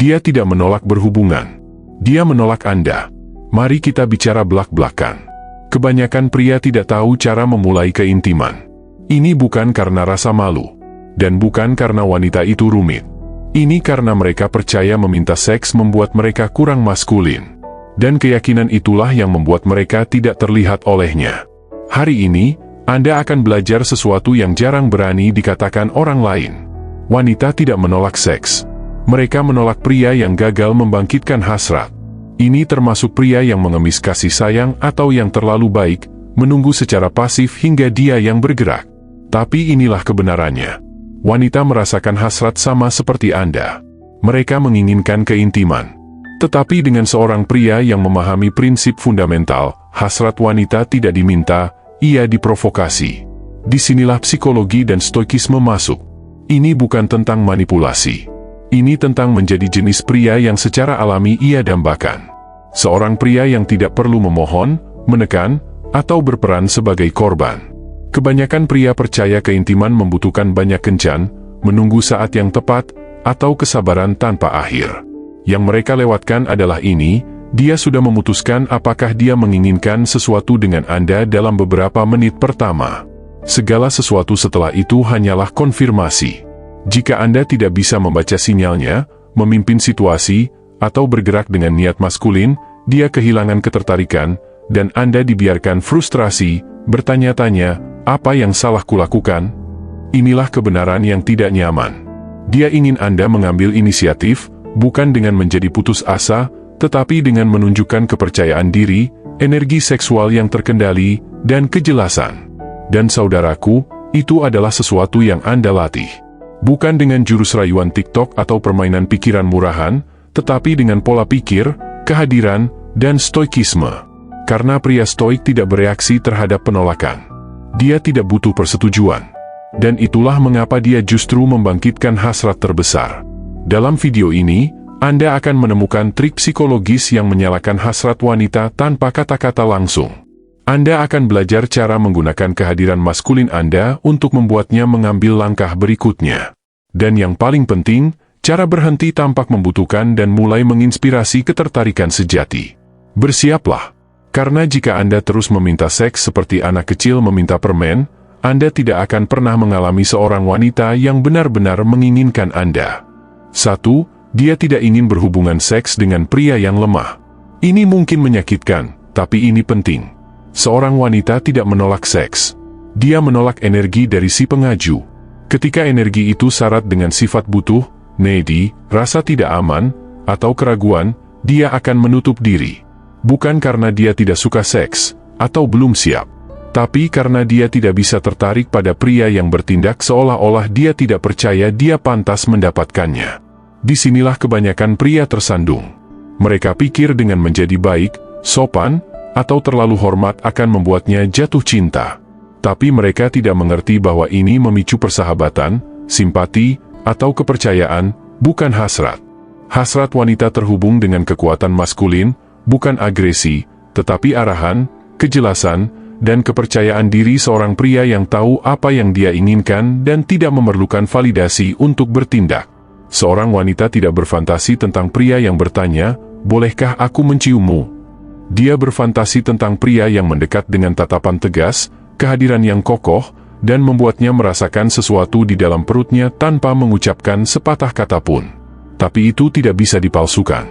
Dia tidak menolak berhubungan. Dia menolak Anda. Mari kita bicara belak-belakan. Kebanyakan pria tidak tahu cara memulai keintiman. Ini bukan karena rasa malu. Dan bukan karena wanita itu rumit. Ini karena mereka percaya meminta seks membuat mereka kurang maskulin. Dan keyakinan itulah yang membuat mereka tidak terlihat olehnya. Hari ini, Anda akan belajar sesuatu yang jarang berani dikatakan orang lain. Wanita tidak menolak seks. Mereka menolak pria yang gagal membangkitkan hasrat. Ini termasuk pria yang mengemis kasih sayang atau yang terlalu baik, menunggu secara pasif hingga dia yang bergerak. Tapi inilah kebenarannya. Wanita merasakan hasrat sama seperti Anda. Mereka menginginkan keintiman. Tetapi dengan seorang pria yang memahami prinsip fundamental, hasrat wanita tidak diminta, ia diprovokasi. Disinilah psikologi dan stoikisme masuk. Ini bukan tentang manipulasi. Ini tentang menjadi jenis pria yang secara alami ia dambakan. Seorang pria yang tidak perlu memohon, menekan, atau berperan sebagai korban. Kebanyakan pria percaya keintiman membutuhkan banyak kencan, menunggu saat yang tepat, atau kesabaran tanpa akhir. Yang mereka lewatkan adalah ini, dia sudah memutuskan apakah dia menginginkan sesuatu dengan Anda dalam beberapa menit pertama. Segala sesuatu setelah itu hanyalah konfirmasi. Jika Anda tidak bisa membaca sinyalnya, memimpin situasi, atau bergerak dengan niat maskulin, dia kehilangan ketertarikan, dan Anda dibiarkan frustrasi, bertanya-tanya, apa yang salah kulakukan? Inilah kebenaran yang tidak nyaman. Dia ingin Anda mengambil inisiatif, bukan dengan menjadi putus asa, tetapi dengan menunjukkan kepercayaan diri, energi seksual yang terkendali, dan kejelasan. Dan saudaraku, itu adalah sesuatu yang Anda latih. Bukan dengan jurus rayuan TikTok atau permainan pikiran murahan, tetapi dengan pola pikir, kehadiran, dan stoikisme. Karena pria stoik tidak bereaksi terhadap penolakan. Dia tidak butuh persetujuan. Dan itulah mengapa dia justru membangkitkan hasrat terbesar. Dalam video ini, Anda akan menemukan trik psikologis yang menyalakan hasrat wanita tanpa kata-kata langsung. Anda akan belajar cara menggunakan kehadiran maskulin Anda untuk membuatnya mengambil langkah berikutnya. Dan yang paling penting, cara berhenti tampak membutuhkan dan mulai menginspirasi ketertarikan sejati. Bersiaplah. Karena jika Anda terus meminta seks seperti anak kecil meminta permen, Anda tidak akan pernah mengalami seorang wanita yang benar-benar menginginkan Anda. 1. Dia tidak ingin berhubungan seks dengan pria yang lemah. Ini mungkin menyakitkan, tapi ini penting. Seorang wanita tidak menolak seks. Dia menolak energi dari si pengaju. Ketika energi itu syarat dengan sifat butuh, needy, rasa tidak aman, atau keraguan, dia akan menutup diri. Bukan karena dia tidak suka seks, atau belum siap. Tapi karena dia tidak bisa tertarik pada pria yang bertindak seolah-olah dia tidak percaya dia pantas mendapatkannya. Disinilah kebanyakan pria tersandung. Mereka pikir dengan menjadi baik, sopan, atau terlalu hormat akan membuatnya jatuh cinta. Tapi mereka tidak mengerti bahwa ini memicu persahabatan, simpati, atau kepercayaan, bukan hasrat. Hasrat wanita terhubung dengan kekuatan maskulin, bukan agresi, tetapi arahan, kejelasan, dan kepercayaan diri seorang pria yang tahu apa yang dia inginkan dan tidak memerlukan validasi untuk bertindak. Seorang wanita tidak berfantasi tentang pria yang bertanya, "Bolehkah aku menciummu?" Dia berfantasi tentang pria yang mendekat dengan tatapan tegas, kehadiran yang kokoh, dan membuatnya merasakan sesuatu di dalam perutnya tanpa mengucapkan sepatah kata pun. Tapi itu tidak bisa dipalsukan.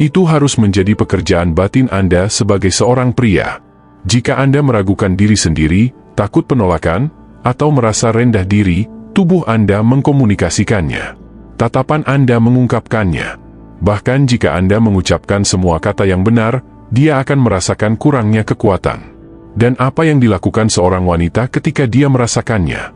Itu harus menjadi pekerjaan batin Anda sebagai seorang pria. Jika Anda meragukan diri sendiri, takut penolakan, atau merasa rendah diri, tubuh Anda mengkomunikasikannya. Tatapan Anda mengungkapkannya. Bahkan jika Anda mengucapkan semua kata yang benar, dia akan merasakan kurangnya kekuatan. Dan apa yang dilakukan seorang wanita ketika dia merasakannya?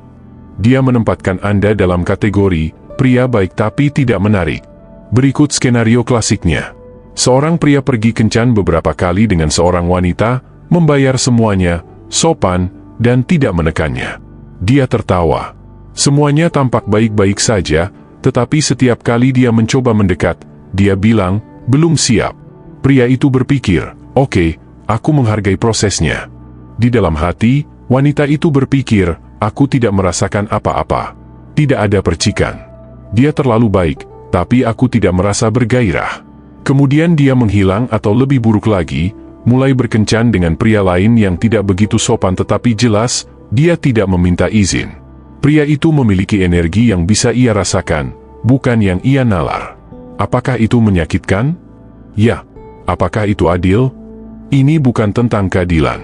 Dia menempatkan Anda dalam kategori pria baik tapi tidak menarik. Berikut skenario klasiknya. Seorang pria pergi kencan beberapa kali dengan seorang wanita, membayar semuanya, sopan, dan tidak menekannya. Dia tertawa. Semuanya tampak baik-baik saja, tetapi setiap kali dia mencoba mendekat, dia bilang, "Belum siap." Pria itu berpikir, "Oke, aku menghargai prosesnya." Di dalam hati, wanita itu berpikir, "Aku tidak merasakan apa-apa. Tidak ada percikan. Dia terlalu baik, Tapi aku tidak merasa bergairah. Kemudian dia menghilang atau lebih buruk lagi, mulai berkencan dengan pria lain yang tidak begitu sopan tetapi jelas, dia tidak meminta izin. Pria itu memiliki energi yang bisa ia rasakan, bukan yang ia nalar. Apakah itu menyakitkan? Ya. Apakah itu adil? Ini bukan tentang keadilan.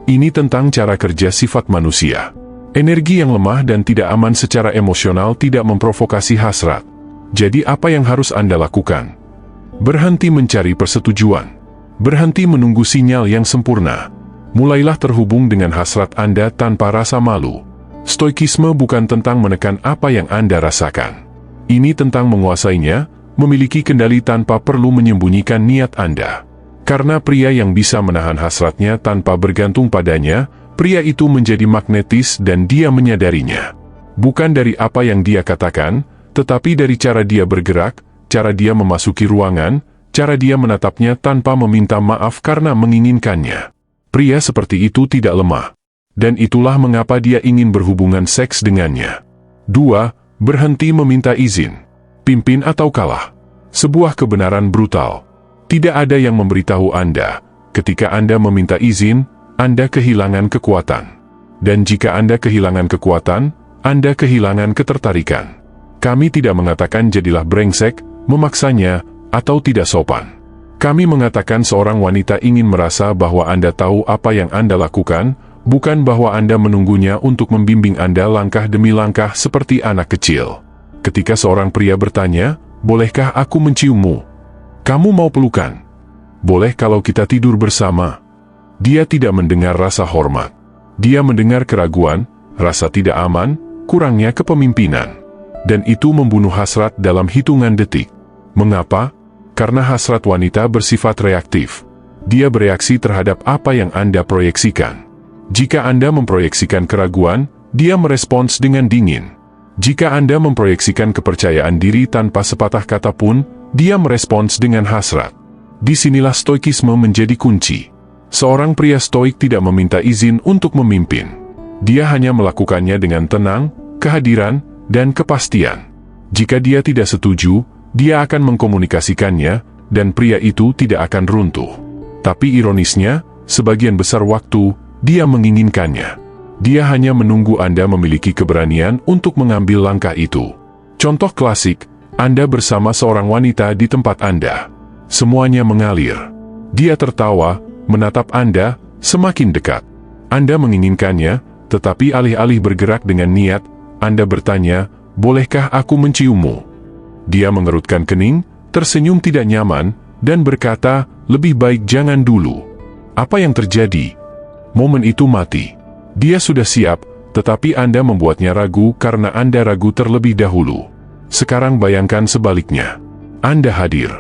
Ini tentang cara kerja sifat manusia. Energi yang lemah dan tidak aman secara emosional tidak memprovokasi hasrat. Jadi apa yang harus Anda lakukan? Berhenti mencari persetujuan. Berhenti menunggu sinyal yang sempurna. Mulailah terhubung dengan hasrat Anda tanpa rasa malu. Stoikisme bukan tentang menekan apa yang Anda rasakan. Ini tentang menguasainya, memiliki kendali tanpa perlu menyembunyikan niat Anda. Karena pria yang bisa menahan hasratnya tanpa bergantung padanya, pria itu menjadi magnetis dan dia menyadarinya. Bukan dari apa yang dia katakan, tetapi dari cara dia bergerak, cara dia memasuki ruangan, cara dia menatapnya tanpa meminta maaf karena menginginkannya. Pria seperti itu tidak lemah. Dan itulah mengapa dia ingin berhubungan seks dengannya. 2. Berhenti meminta izin. Pimpin atau kalah. Sebuah kebenaran brutal. Tidak ada yang memberitahu Anda, ketika Anda meminta izin, Anda kehilangan kekuatan. Dan jika Anda kehilangan kekuatan, Anda kehilangan ketertarikan. Kami tidak mengatakan jadilah brengsek, memaksanya, atau tidak sopan. Kami mengatakan seorang wanita ingin merasa bahwa Anda tahu apa yang Anda lakukan, bukan bahwa Anda menunggunya untuk membimbing Anda langkah demi langkah seperti anak kecil. Ketika seorang pria bertanya, "Bolehkah aku menciummu? Kamu mau pelukan? Boleh kalau kita tidur bersama?" Dia tidak mendengar rasa hormat. Dia mendengar keraguan, rasa tidak aman, kurangnya kepemimpinan. Dan itu membunuh hasrat dalam hitungan detik. Mengapa? Karena hasrat wanita bersifat reaktif. Dia bereaksi terhadap apa yang Anda proyeksikan. Jika Anda memproyeksikan keraguan, dia merespons dengan dingin. Jika Anda memproyeksikan kepercayaan diri tanpa sepatah kata pun, dia merespons dengan hasrat. Disinilah stoikisme menjadi kunci. Seorang pria stoik tidak meminta izin untuk memimpin. Dia hanya melakukannya dengan tenang, kehadiran, dan kepastian. Jika dia tidak setuju, dia akan mengkomunikasikannya, dan pria itu tidak akan runtuh. Tapi ironisnya, sebagian besar waktu, dia menginginkannya. Dia hanya menunggu Anda memiliki keberanian untuk mengambil langkah itu. Contoh klasik, Anda bersama seorang wanita di tempat Anda. Semuanya mengalir. Dia tertawa, menatap Anda, semakin dekat. Anda menginginkannya, tetapi alih-alih bergerak dengan niat, Anda bertanya, "Bolehkah aku menciummu?" Dia mengerutkan kening, tersenyum tidak nyaman, dan berkata, "Lebih baik jangan dulu." Apa yang terjadi? Momen itu mati. Dia sudah siap, tetapi Anda membuatnya ragu karena Anda ragu terlebih dahulu. Sekarang bayangkan sebaliknya. Anda hadir.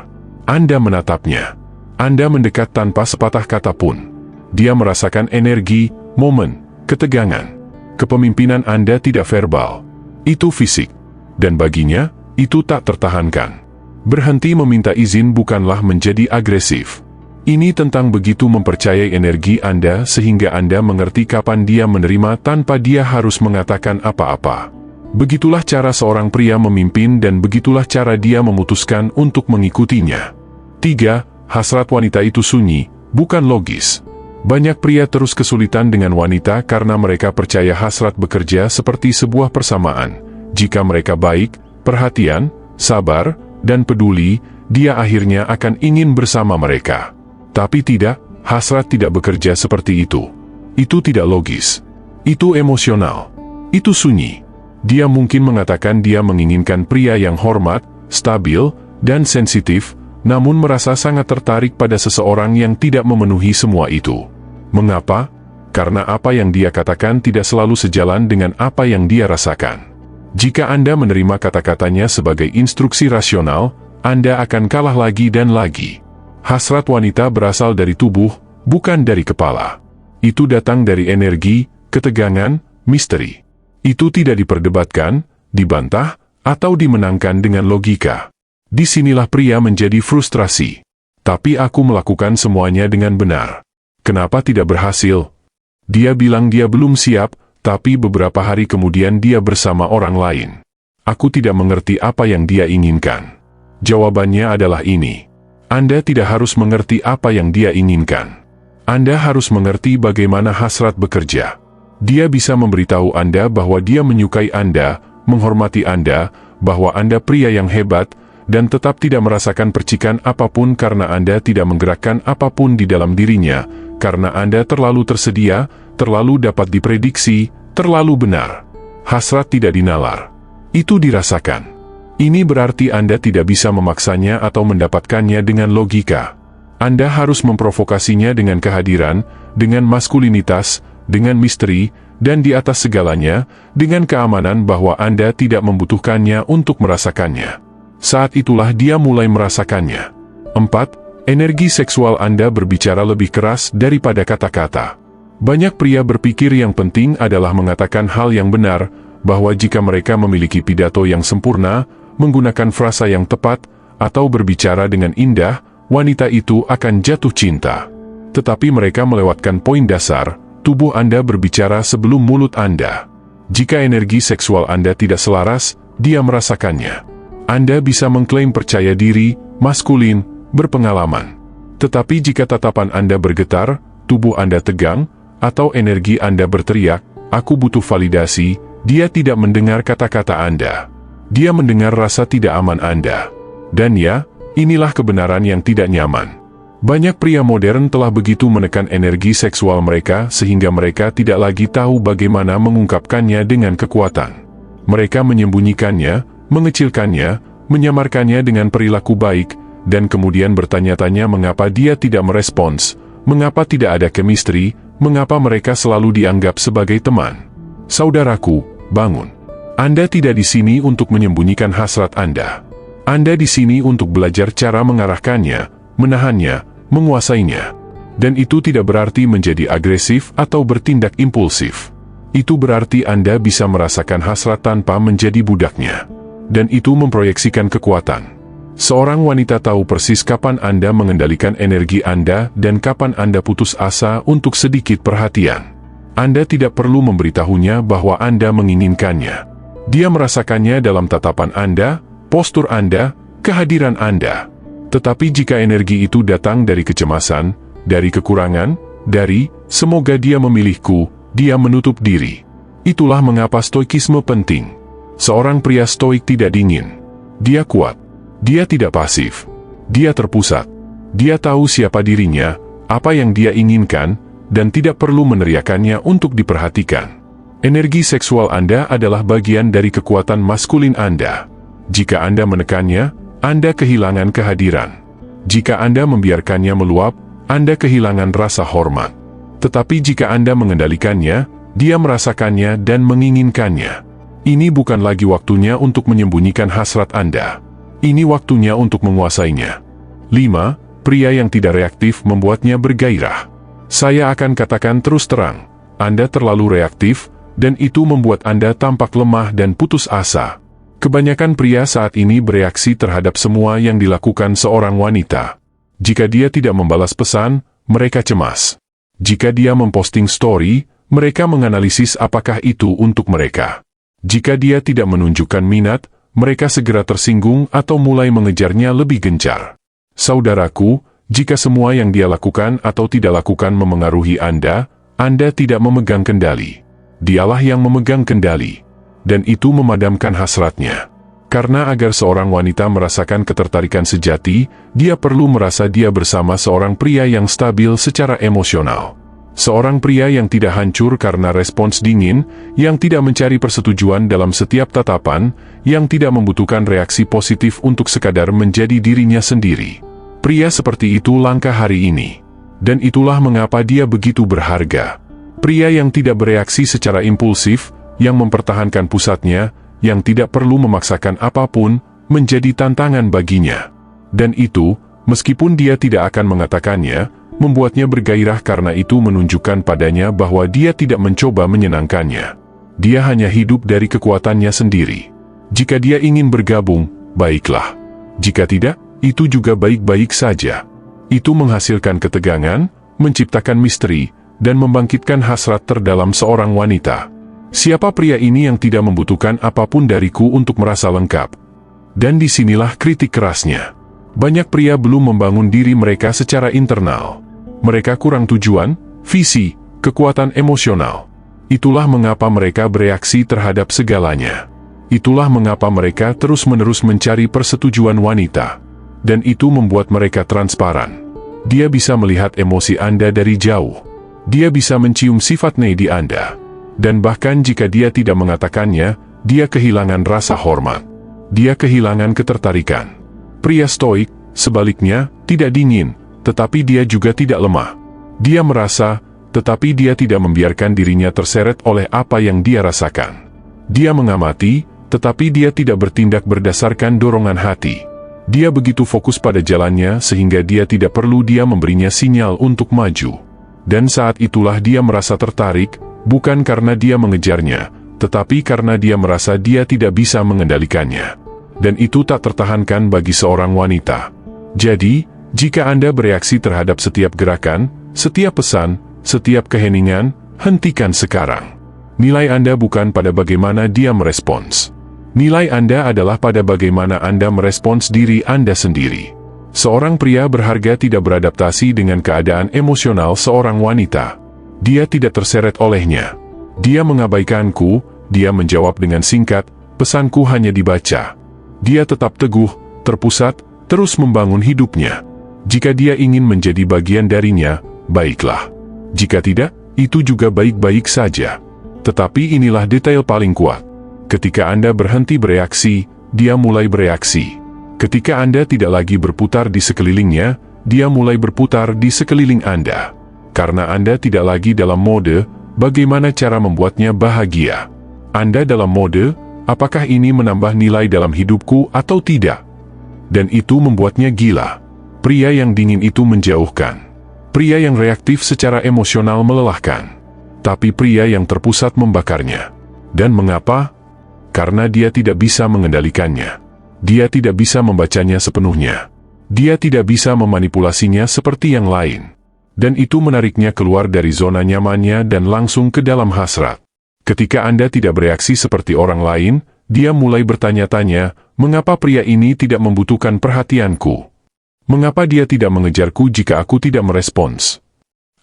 Anda menatapnya. Anda mendekat tanpa sepatah kata pun. Dia merasakan energi, momen, ketegangan. Kepemimpinan Anda tidak verbal. Itu fisik. Dan baginya, itu tak tertahankan. Berhenti meminta izin bukanlah menjadi agresif. Ini tentang begitu mempercayai energi Anda sehingga Anda mengerti kapan dia menerima tanpa dia harus mengatakan apa-apa. Begitulah cara seorang pria memimpin dan begitulah cara dia memutuskan untuk mengikutinya. 3. Hasrat wanita itu sunyi, bukan logis. Banyak pria terus kesulitan dengan wanita karena mereka percaya hasrat bekerja seperti sebuah persamaan. Jika mereka baik, perhatian, sabar, dan peduli, dia akhirnya akan ingin bersama mereka. Tapi tidak, hasrat tidak bekerja seperti itu. Itu tidak logis. Itu emosional. Itu sunyi. Dia mungkin mengatakan dia menginginkan pria yang hormat, stabil, dan sensitif, namun merasa sangat tertarik pada seseorang yang tidak memenuhi semua itu. Mengapa? Karena apa yang dia katakan tidak selalu sejalan dengan apa yang dia rasakan. Jika Anda menerima kata-katanya sebagai instruksi rasional, Anda akan kalah lagi dan lagi. Hasrat wanita berasal dari tubuh, bukan dari kepala. Itu datang dari energi, ketegangan, misteri. Itu tidak diperdebatkan, dibantah, atau dimenangkan dengan logika. Disinilah pria menjadi frustrasi. Tapi aku melakukan semuanya dengan benar. Kenapa tidak berhasil? Dia bilang dia belum siap, tapi beberapa hari kemudian dia bersama orang lain. Aku tidak mengerti apa yang dia inginkan. Jawabannya adalah ini. Anda tidak harus mengerti apa yang dia inginkan. Anda harus mengerti bagaimana hasrat bekerja. Dia bisa memberitahu Anda bahwa dia menyukai Anda, menghormati Anda, bahwa Anda pria yang hebat, dan tetap tidak merasakan percikan apapun karena Anda tidak menggerakkan apapun di dalam dirinya, karena Anda terlalu tersedia, terlalu dapat diprediksi, terlalu benar. Hasrat tidak dinalar. Itu dirasakan. Ini berarti Anda tidak bisa memaksanya atau mendapatkannya dengan logika. Anda harus memprovokasinya dengan kehadiran, dengan maskulinitas, dengan misteri, dan di atas segalanya, dengan keamanan bahwa Anda tidak membutuhkannya untuk merasakannya. Saat itulah dia mulai merasakannya. 4. Energi seksual Anda berbicara lebih keras daripada kata-kata. Banyak pria berpikir yang penting adalah mengatakan hal yang benar, bahwa jika mereka memiliki pidato yang sempurna, menggunakan frasa yang tepat, atau berbicara dengan indah, wanita itu akan jatuh cinta. Tetapi mereka melewatkan poin dasar, tubuh Anda berbicara sebelum mulut Anda. Jika energi seksual Anda tidak selaras, dia merasakannya. Anda bisa mengklaim percaya diri, maskulin, berpengalaman. Tetapi jika tatapan Anda bergetar, tubuh Anda tegang, atau energi Anda berteriak, "Aku butuh validasi," dia tidak mendengar kata-kata Anda. Dia mendengar rasa tidak aman Anda. Dan ya, inilah kebenaran yang tidak nyaman. Banyak pria modern telah begitu menekan energi seksual mereka sehingga mereka tidak lagi tahu bagaimana mengungkapkannya dengan kekuatan. Mereka menyembunyikannya, mengecilkannya, menyamarkannya dengan perilaku baik, dan kemudian bertanya-tanya mengapa dia tidak merespons, mengapa tidak ada chemistry, mengapa mereka selalu dianggap sebagai teman. Saudaraku, bangun. Anda tidak di sini untuk menyembunyikan hasrat Anda. Anda di sini untuk belajar cara mengarahkannya, menahannya, menguasainya. Dan itu tidak berarti menjadi agresif atau bertindak impulsif. Itu berarti Anda bisa merasakan hasrat tanpa menjadi budaknya. Dan itu memproyeksikan kekuatan. Seorang wanita tahu persis kapan Anda mengendalikan energi Anda dan kapan Anda putus asa untuk sedikit perhatian. Anda tidak perlu memberitahunya bahwa Anda menginginkannya. Dia merasakannya dalam tatapan Anda, postur Anda, kehadiran Anda. Tetapi jika energi itu datang dari kecemasan, dari kekurangan, dari "semoga dia memilihku," dia menutup diri. Itulah mengapa stoikisme penting. Seorang pria stoik tidak dingin. Dia kuat. Dia tidak pasif. Dia terpusat. Dia tahu siapa dirinya, apa yang dia inginkan, dan tidak perlu meneriakannya untuk diperhatikan. Energi seksual Anda adalah bagian dari kekuatan maskulin Anda. Jika Anda menekannya, Anda kehilangan kehadiran. Jika Anda membiarkannya meluap, Anda kehilangan rasa hormat. Tetapi jika Anda mengendalikannya, dia merasakannya dan menginginkannya. Ini bukan lagi waktunya untuk menyembunyikan hasrat Anda. Ini waktunya untuk menguasainya. 5. Pria yang tidak reaktif membuatnya bergairah. Saya akan katakan terus terang, Anda terlalu reaktif, dan itu membuat Anda tampak lemah dan putus asa. Kebanyakan pria saat ini bereaksi terhadap semua yang dilakukan seorang wanita. Jika dia tidak membalas pesan, mereka cemas. Jika dia memposting story, mereka menganalisis apakah itu untuk mereka. Jika dia tidak menunjukkan minat, mereka segera tersinggung atau mulai mengejarnya lebih gencar. Saudaraku, jika semua yang dia lakukan atau tidak lakukan memengaruhi Anda tidak memegang kendali. Dialah yang memegang kendali. Dan itu memadamkan hasratnya. Karena agar seorang wanita merasakan ketertarikan sejati, dia perlu merasa dia bersama seorang pria yang stabil secara emosional. Seorang pria yang tidak hancur karena respons dingin, yang tidak mencari persetujuan dalam setiap tatapan, yang tidak membutuhkan reaksi positif untuk sekadar menjadi dirinya sendiri. Pria seperti itu langka hari ini. Dan itulah mengapa dia begitu berharga. Pria yang tidak bereaksi secara impulsif, yang mempertahankan pusatnya, yang tidak perlu memaksakan apapun, menjadi tantangan baginya. Dan itu, meskipun dia tidak akan mengatakannya, membuatnya bergairah karena itu menunjukkan padanya bahwa dia tidak mencoba menyenangkannya. Dia hanya hidup dari kekuatannya sendiri. Jika dia ingin bergabung, baiklah. Jika tidak, itu juga baik-baik saja. Itu menghasilkan ketegangan, menciptakan misteri, dan membangkitkan hasrat terdalam seorang wanita. Siapa pria ini yang tidak membutuhkan apapun dariku untuk merasa lengkap? Dan disinilah kritik kerasnya. Banyak pria belum membangun diri mereka secara internal. Mereka kurang tujuan, visi, kekuatan emosional. Itulah mengapa mereka bereaksi terhadap segalanya. Itulah mengapa mereka terus-menerus mencari persetujuan wanita. Dan itu membuat mereka transparan. Dia bisa melihat emosi Anda dari jauh. Dia bisa mencium sifat needy Anda. Dan bahkan jika dia tidak mengatakannya, dia kehilangan rasa hormat. Dia kehilangan ketertarikan. Pria stoik, sebaliknya, tidak dingin, tetapi dia juga tidak lemah. Dia merasa, tetapi dia tidak membiarkan dirinya terseret oleh apa yang dia rasakan. Dia mengamati, tetapi dia tidak bertindak berdasarkan dorongan hati. Dia begitu fokus pada jalannya sehingga dia tidak perlu dia memberinya sinyal untuk maju. Dan saat itulah dia merasa tertarik, bukan karena dia mengejarnya, tetapi karena dia merasa dia tidak bisa mengendalikannya. Dan itu tak tertahankan bagi seorang wanita. Jadi, jika Anda bereaksi terhadap setiap gerakan, setiap pesan, setiap keheningan, hentikan sekarang. Nilai Anda bukan pada bagaimana dia merespons. Nilai Anda adalah pada bagaimana Anda merespons diri Anda sendiri. Seorang pria berharga tidak beradaptasi dengan keadaan emosional seorang wanita. Dia tidak terseret olehnya. Dia mengabaikanku, dia menjawab dengan singkat, pesanku hanya dibaca. Dia tetap teguh, terpusat, terus membangun hidupnya. Jika dia ingin menjadi bagian darinya, baiklah. Jika tidak, itu juga baik-baik saja. Tetapi inilah detail paling kuat. Ketika Anda berhenti bereaksi, dia mulai bereaksi. Ketika Anda tidak lagi berputar di sekelilingnya, dia mulai berputar di sekeliling Anda. Karena Anda tidak lagi dalam mode, bagaimana cara membuatnya bahagia. Anda dalam mode, apakah ini menambah nilai dalam hidupku atau tidak? Dan itu membuatnya gila. Pria yang dingin itu menjauhkan. Pria yang reaktif secara emosional melelahkan. Tapi pria yang terpusat membakarnya. Dan mengapa? Karena dia tidak bisa mengendalikannya. Dia tidak bisa membacanya sepenuhnya. Dia tidak bisa memanipulasinya seperti yang lain. Dan itu menariknya keluar dari zona nyamannya dan langsung ke dalam hasrat. Ketika Anda tidak bereaksi seperti orang lain, dia mulai bertanya-tanya, mengapa pria ini tidak membutuhkan perhatianku? Mengapa dia tidak mengejarku jika aku tidak merespons?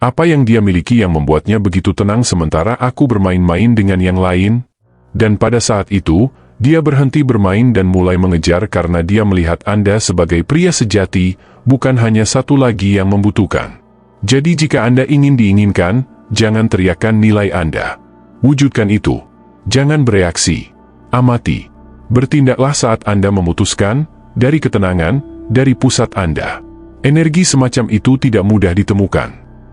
Apa yang dia miliki yang membuatnya begitu tenang sementara aku bermain-main dengan yang lain? Dan pada saat itu, dia berhenti bermain dan mulai mengejar karena dia melihat Anda sebagai pria sejati, bukan hanya satu lagi yang membutuhkan. Jadi jika Anda ingin diinginkan, jangan teriakkan nilai Anda. Wujudkan itu. Jangan bereaksi. Amati. Bertindaklah saat Anda memutuskan, dari ketenangan, dari pusat Anda. Energi semacam itu tidak mudah ditemukan.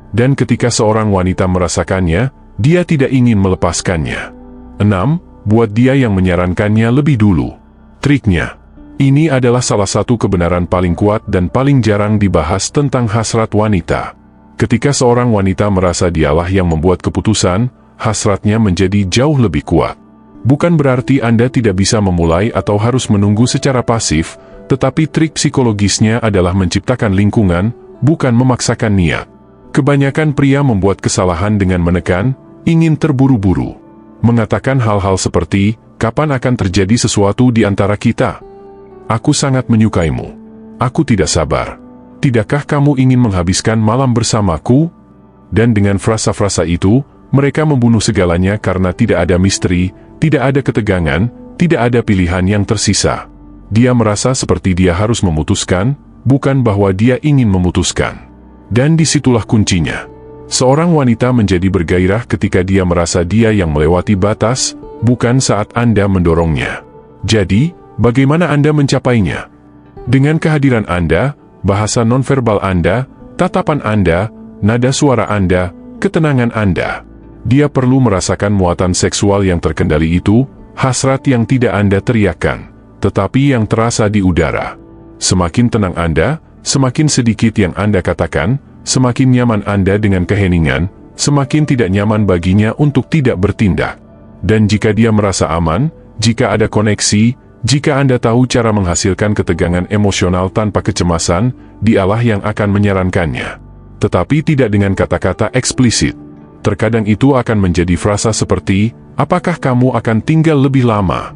Dan ketika seorang wanita merasakannya, dia tidak ingin melepaskannya. 6. Buat dia yang menyarankannya lebih dulu. Triknya. Ini adalah salah satu kebenaran paling kuat dan paling jarang dibahas tentang hasrat wanita. Ketika seorang wanita merasa dialah yang membuat keputusan, hasratnya menjadi jauh lebih kuat. Bukan berarti Anda tidak bisa memulai atau harus menunggu secara pasif, tetapi trik psikologisnya adalah menciptakan lingkungan, bukan memaksakan niat. Kebanyakan pria membuat kesalahan dengan menekan, ingin terburu-buru. Mengatakan hal-hal seperti, kapan akan terjadi sesuatu di antara kita? Aku sangat menyukaimu. Aku tidak sabar. Tidakkah kamu ingin menghabiskan malam bersamaku? Dan dengan frasa-frasa itu, mereka membunuh segalanya karena tidak ada misteri, tidak ada ketegangan, tidak ada pilihan yang tersisa. Dia merasa seperti dia harus memutuskan, bukan bahwa dia ingin memutuskan. Dan disitulah kuncinya. Seorang wanita menjadi bergairah ketika dia merasa dia yang melewati batas, bukan saat Anda mendorongnya. Jadi, bagaimana Anda mencapainya? Dengan kehadiran Anda, bahasa nonverbal Anda, tatapan Anda, nada suara Anda, ketenangan Anda. Dia perlu merasakan muatan seksual yang terkendali itu, hasrat yang tidak Anda teriakkan, tetapi yang terasa di udara. Semakin tenang Anda, semakin sedikit yang Anda katakan, semakin nyaman Anda dengan keheningan, semakin tidak nyaman baginya untuk tidak bertindak. Dan jika dia merasa aman, jika ada koneksi, jika Anda tahu cara menghasilkan ketegangan emosional tanpa kecemasan, dialah yang akan menyarankannya. Tetapi tidak dengan kata-kata eksplisit. Terkadang itu akan menjadi frasa seperti, apakah kamu akan tinggal lebih lama?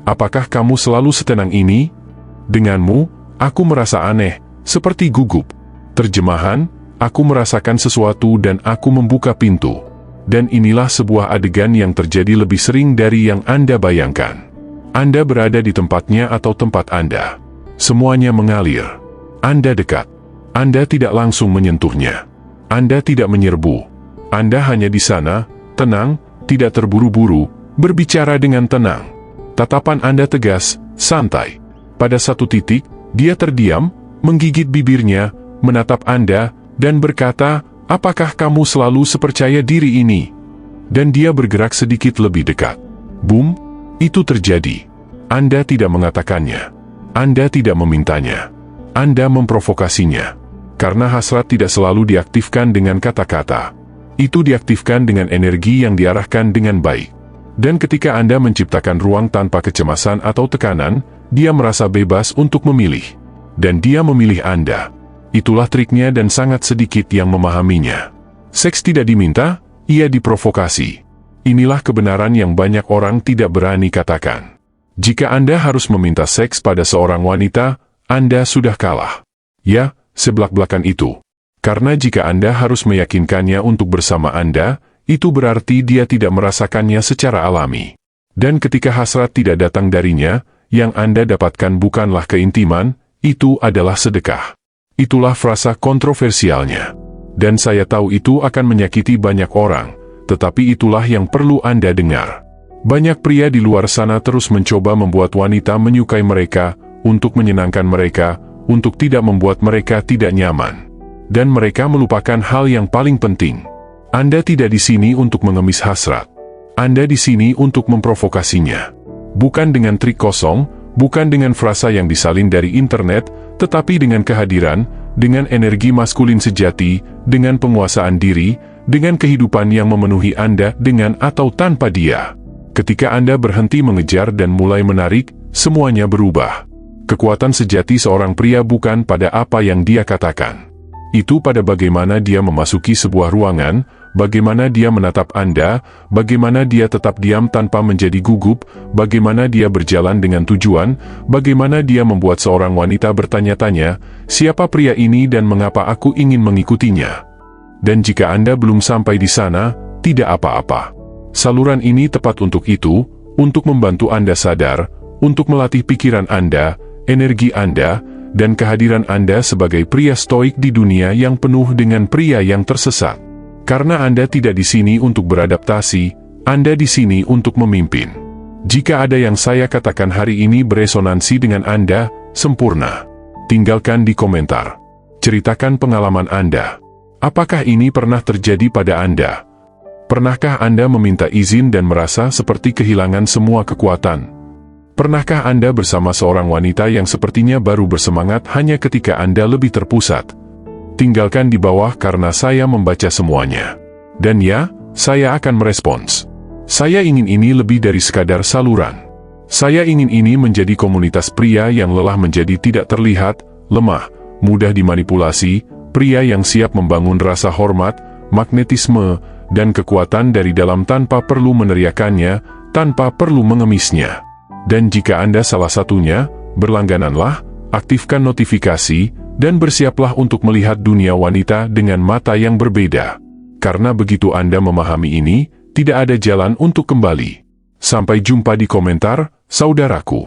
Apakah kamu selalu setenang ini? Denganmu, aku merasa aneh, seperti gugup. Terjemahan, aku merasakan sesuatu dan aku membuka pintu. Dan inilah sebuah adegan yang terjadi lebih sering dari yang Anda bayangkan. Anda berada di tempatnya atau tempat Anda. Semuanya mengalir. Anda dekat. Anda tidak langsung menyentuhnya. Anda tidak menyerbu. Anda hanya di sana, tenang, tidak terburu-buru, berbicara dengan tenang. Tatapan Anda tegas, santai. Pada satu titik, dia terdiam, menggigit bibirnya, menatap Anda, dan berkata, apakah kamu selalu sepercaya diri ini? Dan dia bergerak sedikit lebih dekat. Boom, itu terjadi. Anda tidak mengatakannya. Anda tidak memintanya. Anda memprovokasinya. Karena hasrat tidak selalu diaktifkan dengan kata-kata. Itu diaktifkan dengan energi yang diarahkan dengan baik. Dan ketika Anda menciptakan ruang tanpa kecemasan atau tekanan, dia merasa bebas untuk memilih. Dan dia memilih Anda. Itulah triknya dan sangat sedikit yang memahaminya. Seks tidak diminta, ia diprovokasi. Inilah kebenaran yang banyak orang tidak berani katakan. Jika Anda harus meminta seks pada seorang wanita, Anda sudah kalah. Ya, sebelak-belakan itu. Karena jika Anda harus meyakinkannya untuk bersama Anda, itu berarti dia tidak merasakannya secara alami. Dan ketika hasrat tidak datang darinya, yang Anda dapatkan bukanlah keintiman, itu adalah sedekah. Itulah frasa kontroversialnya. Dan saya tahu itu akan menyakiti banyak orang, tetapi itulah yang perlu Anda dengar. Banyak pria di luar sana terus mencoba membuat wanita menyukai mereka, untuk menyenangkan mereka, untuk tidak membuat mereka tidak nyaman. Dan mereka melupakan hal yang paling penting. Anda tidak di sini untuk mengemis hasrat. Anda di sini untuk memprovokasinya. Bukan dengan trik kosong, bukan dengan frasa yang disalin dari internet, tetapi dengan kehadiran, dengan energi maskulin sejati, dengan penguasaan diri, dengan kehidupan yang memenuhi Anda dengan atau tanpa dia. Ketika Anda berhenti mengejar dan mulai menarik, semuanya berubah. Kekuatan sejati seorang pria bukan pada apa yang dia katakan. Itu pada bagaimana dia memasuki sebuah ruangan, bagaimana dia menatap Anda, bagaimana dia tetap diam tanpa menjadi gugup, bagaimana dia berjalan dengan tujuan, bagaimana dia membuat seorang wanita bertanya-tanya, siapa pria ini dan mengapa aku ingin mengikutinya. Dan jika Anda belum sampai di sana, tidak apa-apa. Saluran ini tepat untuk itu, untuk membantu Anda sadar, untuk melatih pikiran Anda, energi Anda, dan kehadiran Anda sebagai pria stoik di dunia yang penuh dengan pria yang tersesat. Karena Anda tidak di sini untuk beradaptasi, Anda di sini untuk memimpin. Jika ada yang saya katakan hari ini beresonansi dengan Anda, sempurna. Tinggalkan di komentar. Ceritakan pengalaman Anda. Apakah ini pernah terjadi pada Anda? Pernahkah Anda meminta izin dan merasa seperti kehilangan semua kekuatan? Pernahkah Anda bersama seorang wanita yang sepertinya baru bersemangat hanya ketika Anda lebih terpusat? Tinggalkan di bawah karena saya membaca semuanya. Dan ya, saya akan merespons. Saya ingin ini lebih dari sekadar saluran. Saya ingin ini menjadi komunitas pria yang lelah menjadi tidak terlihat, lemah, mudah dimanipulasi, pria yang siap membangun rasa hormat, magnetisme, dan kekuatan dari dalam tanpa perlu meneriakannya, tanpa perlu mengemisnya. Dan jika Anda salah satunya, berlanggananlah, aktifkan notifikasi, dan bersiaplah untuk melihat dunia wanita dengan mata yang berbeda. Karena begitu Anda memahami ini, tidak ada jalan untuk kembali. Sampai jumpa di komentar, saudaraku.